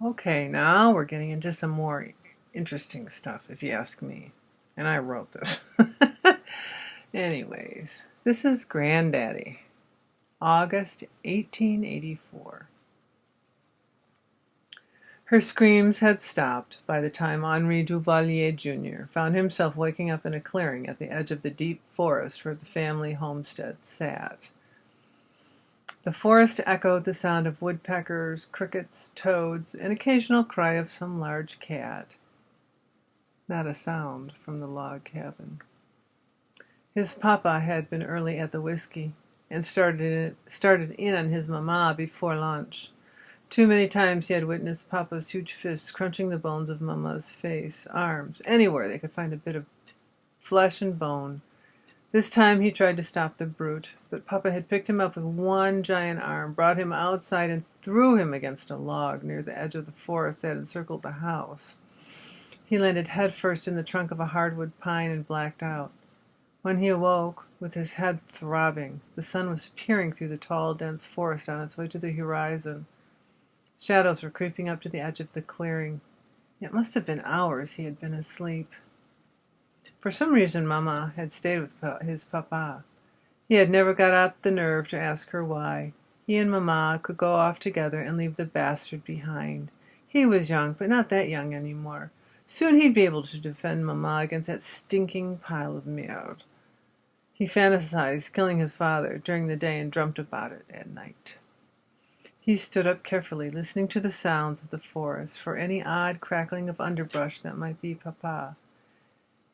Okay, now we're getting into some more interesting stuff, if you ask me. And I wrote this. Anyways, this is Granddaddy, August 1884. Her screams had stopped by the time Henri Duvalier Jr. found himself waking up in a clearing at the edge of the deep forest where the family homestead sat. The forest echoed the sound of woodpeckers, crickets, toads, an occasional cry of some large cat. Not a sound from the log cabin. His papa had been early at the whiskey and started in on his mamma before lunch. Too many times he had witnessed papa's huge fists crunching the bones of mamma's face, arms, anywhere they could find a bit of flesh and bone. This time he tried to stop the brute, but papa had picked him up with one giant arm, brought him outside, and threw him against a log near the edge of the forest that encircled the house. He landed headfirst in the trunk of a hardwood pine and blacked out. When he awoke, with his head throbbing, the sun was peering through the tall, dense forest on its way to the horizon. Shadows were creeping up to the edge of the clearing. It must have been hours he had been asleep. For some reason Mama had stayed with his papa. He had never got up the nerve to ask her why. He and Mama could go off together and leave the bastard behind. He was young, but not that young anymore. Soon he'd be able to defend Mama against that stinking pile of merde. He fantasized killing his father during the day and dreamt about it at night. He stood up carefully, listening to the sounds of the forest for any odd crackling of underbrush that might be papa.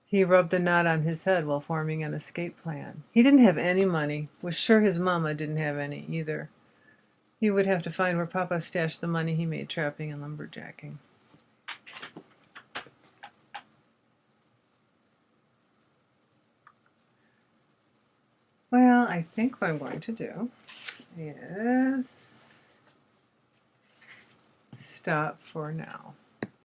He rubbed the knot on his head while forming an escape plan. He didn't have any money, was sure his mama didn't have any either. He would have to find where papa stashed the money he made trapping and lumberjacking. Well, I think what I'm going to do is stop for now.